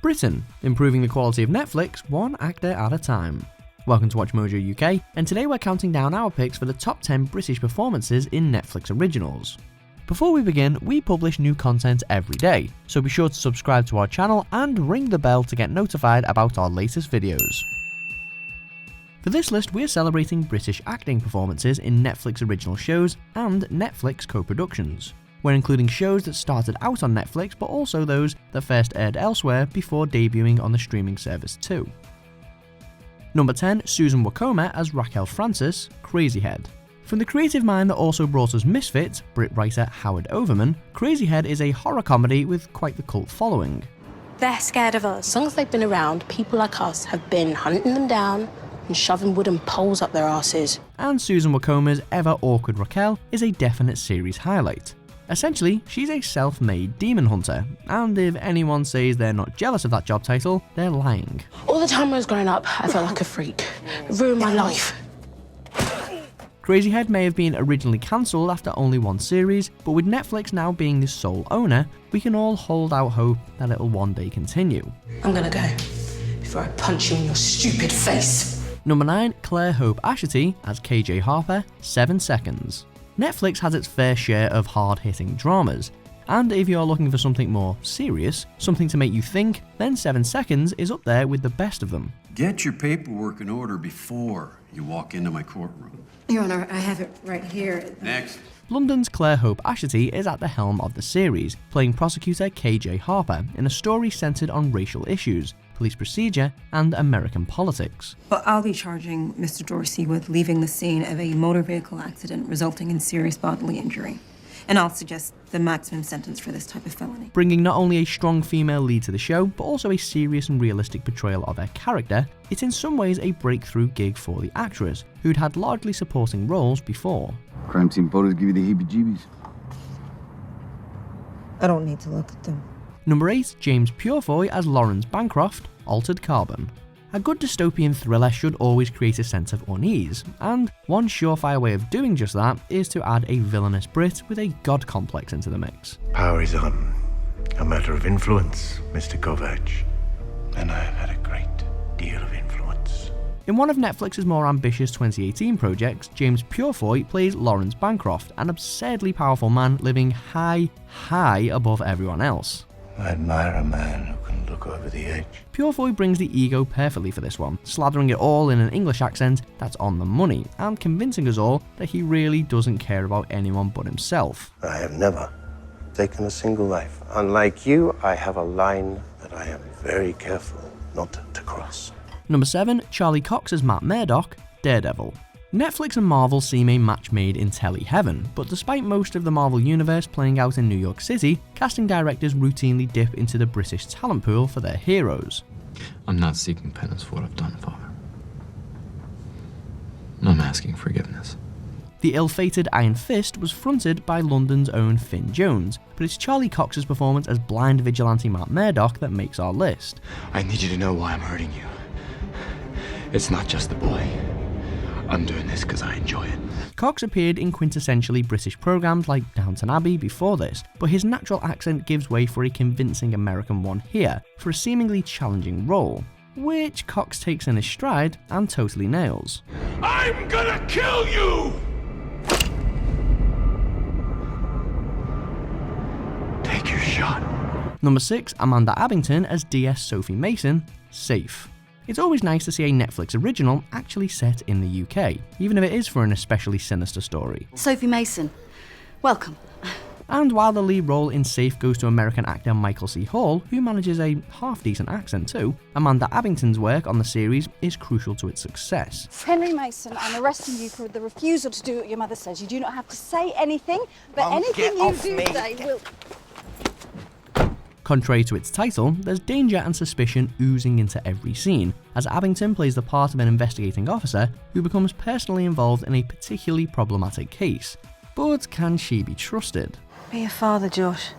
Britain, improving the quality of Netflix one actor at a time. Welcome to Watch Mojo UK, and today we're counting down our picks for the top 10 British performances in Netflix originals. Before we begin, we publish new content every day, so be sure to subscribe to our channel and ring the bell to get notified about our latest videos. For this list, we're celebrating British acting performances in Netflix original shows and Netflix co-productions. We're including shows that started out on Netflix but also those that first aired elsewhere before debuting on the streaming service too. Number 10, Susan Wokoma as Raquel Francis, Crazyhead. From the creative mind that also brought us Misfits, Brit writer Howard Overman, Crazyhead is a horror comedy with quite the cult following. They're scared of us. As long as they've been around, people like us have been hunting them down and shoving wooden poles up their asses. And Susan Wokoma's ever awkward Raquel is a definite series highlight. Essentially, she's a self-made demon hunter, and if anyone says they're not jealous of that job title, they're lying. All the time I was growing up, I felt like a freak. It ruined my life. Crazyhead may have been originally cancelled after only one series, but with Netflix now being the sole owner, we can all hold out hope that it'll one day continue. I'm gonna go before I punch you in your stupid face. Number 9, Clare Hope Ashitey as KJ Harper, 7 Seconds. Netflix has its fair share of hard-hitting dramas, and if you're looking for something more serious, something to make you think, then 7 Seconds is up there with the best of them. Get your paperwork in order before you walk into my courtroom. Your Honor, I have it right here. Next. London's Clare Hope Ashitey is at the helm of the series, playing prosecutor KJ Harper in a story centred on racial issues, police procedure, and American politics. Well, I'll be charging Mr. Dorsey with leaving the scene of a motor vehicle accident resulting in serious bodily injury. And I'll suggest the maximum sentence for this type of felony. Bringing not only a strong female lead to the show, but also a serious and realistic portrayal of her character, it's in some ways a breakthrough gig for the actress, who'd had largely supporting roles before. Crime scene photos give you the heebie-jeebies. I don't need to look at them. Number 8, James Purefoy as Lawrence Bancroft, Altered Carbon. A good dystopian thriller should always create a sense of unease, and one surefire way of doing just that is to add a villainous Brit with a god complex into the mix. Power is a matter of influence, Mr. Kovac, and I have had a great deal of influence. In one of Netflix's more ambitious 2018 projects, James Purefoy plays Lawrence Bancroft, an absurdly powerful man living high above everyone else. I admire a man who can look over the edge. Purefoy brings the ego perfectly for this one, slathering it all in an English accent that's on the money, and convincing us all that he really doesn't care about anyone but himself. I have never taken a single life. Unlike you, I have a line that I am very careful not to cross. Number 7, Charlie Cox as Matt Murdock, Daredevil. Netflix and Marvel seem a match made in telly heaven, but despite most of the Marvel universe playing out in New York City, casting directors routinely dip into the British talent pool for their heroes. I'm not seeking penance for what I've done, Father. I'm asking forgiveness. The ill-fated Iron Fist was fronted by London's own Finn Jones, but it's Charlie Cox's performance as blind vigilante Matt Murdock that makes our list. I need you to know why I'm hurting you. It's not just the boy. I'm doing this because I enjoy it. Cox appeared in quintessentially British programmes like Downton Abbey before this, but his natural accent gives way for a convincing American one here, for a seemingly challenging role, which Cox takes in his stride and totally nails. I'm gonna kill you! Take your shot. Number 6, Amanda Abbington as DS Sophie Mason, Safe. It's always nice to see a Netflix original actually set in the UK, even if it is for an especially sinister story. Sophie Mason, welcome. And while the lead role in Safe goes to American actor Michael C. Hall, who manages a half-decent accent too, Amanda Abbington's work on the series is crucial to its success. Henry Mason, I'm arresting you for the refusal to do what your mother says. You do not have to say anything, but anything you do say will... Contrary to its title, there's danger and suspicion oozing into every scene, as Abbington plays the part of an investigating officer who becomes personally involved in a particularly problematic case. But can she be trusted? Be a father, Josh.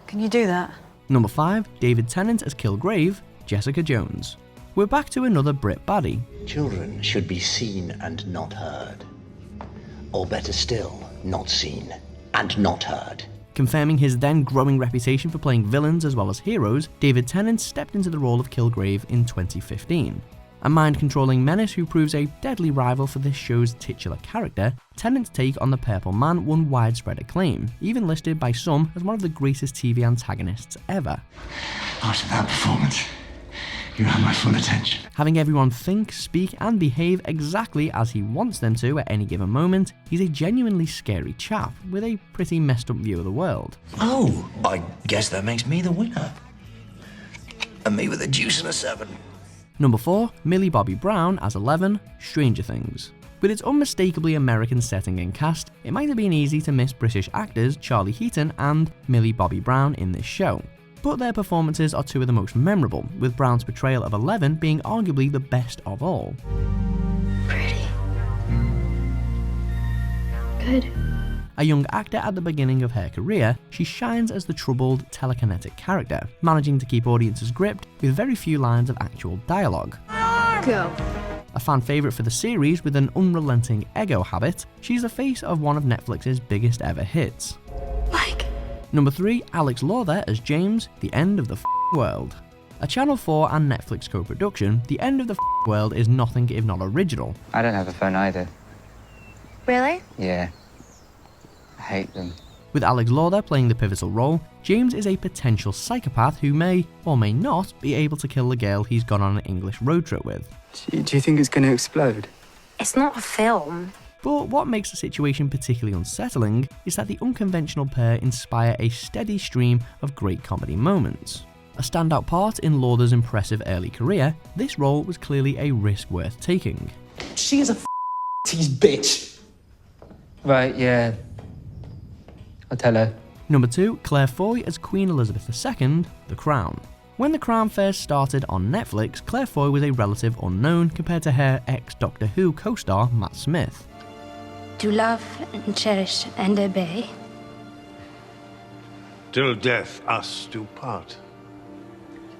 Can you do that? Number 5, David Tennant as Kilgrave, Jessica Jones. We're back to another Brit baddie. Children should be seen and not heard. Or better still, not seen and not heard. Confirming his then growing reputation for playing villains as well as heroes, David Tennant stepped into the role of Kilgrave in 2015. A mind-controlling menace who proves a deadly rival for this show's titular character, Tennant's take on the Purple Man won widespread acclaim, even listed by some as one of the greatest TV antagonists ever. After that performance, you have my full attention. Having everyone think, speak and behave exactly as he wants them to at any given moment, he's a genuinely scary chap with a pretty messed up view of the world. Oh, I guess that makes me the winner. And me with a deuce and a 7. Number 4, Millie Bobby Brown as 11, Stranger Things. With its unmistakably American setting and cast, it might have been easy to miss British actors Charlie Heaton and Millie Bobby Brown in this show. But their performances are two of the most memorable, with Brown's portrayal of 11 being arguably the best of all. Pretty. Good. A young actor at the beginning of her career, she shines as the troubled, telekinetic character, managing to keep audiences gripped with very few lines of actual dialogue. Go. A fan favourite for the series with an unrelenting ego habit, she's the face of one of Netflix's biggest ever hits. Mike. Number 3, Alex Lawther as James, The End of the World. A Channel 4 and Netflix co-production, The End of the World is nothing if not original. I don't have a phone either. Really? Yeah. I hate them. With Alex Lawther playing the pivotal role, James is a potential psychopath who may, or may not, be able to kill the girl he's gone on an English road trip with. Do you think it's going to explode? It's not a film. But what makes the situation particularly unsettling is that the unconventional pair inspire a steady stream of great comedy moments. A standout part in Lawther's impressive early career, this role was clearly a risk worth taking. She is a tease bitch. Right, yeah. I'll tell her. Number 2, Clare Foy as Queen Elizabeth II, The Crown. When The Crown first started on Netflix, Clare Foy was a relative unknown compared to her ex-Doctor Who co-star Matt Smith. To love and cherish and obey. Till death us do part.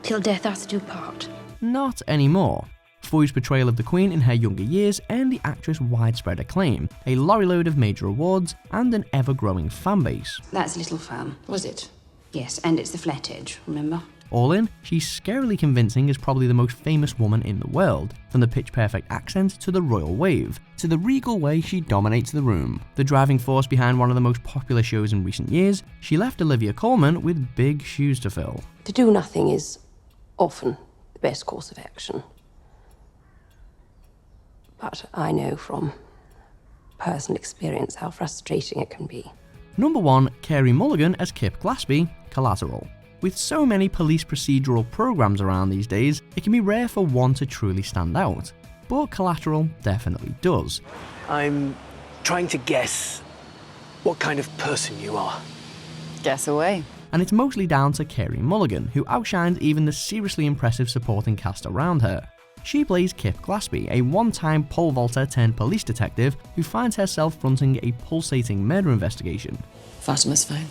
Till death us do part. Not anymore. Foy's portrayal of the Queen in her younger years earned the actress widespread acclaim, a lorry load of major awards, and an ever-growing fanbase. That's a little firm. Was it? Yes, and it's the flat edge, remember? All in, she's scarily convincing as probably the most famous woman in the world, from the pitch-perfect accent to the royal wave, to the regal way she dominates the room. The driving force behind one of the most popular shows in recent years, she left Olivia Colman with big shoes to fill. To do nothing is often the best course of action. But I know from personal experience how frustrating it can be. Number 1, Carey Mulligan as Kip Gillespie, Collateral. With so many police procedural programs around these days, it can be rare for one to truly stand out. But Collateral definitely does. I'm trying to guess what kind of person you are. Guess away. And it's mostly down to Carey Mulligan, who outshines even the seriously impressive supporting cast around her. She plays Kip Gillespie, a one-time pole vaulter turned police detective who finds herself fronting a pulsating murder investigation. Fatima's fine.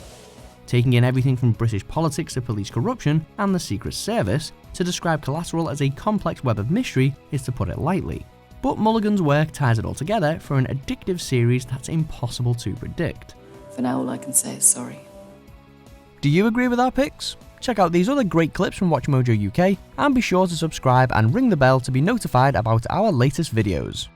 Taking in everything from British politics to police corruption and the Secret Service, to describe Collateral as a complex web of mystery is to put it lightly. But Mulligan's work ties it all together for an addictive series that's impossible to predict. For now, all I can say is sorry. Do you agree with our picks? Check out these other great clips from WatchMojo UK and be sure to subscribe and ring the bell to be notified about our latest videos.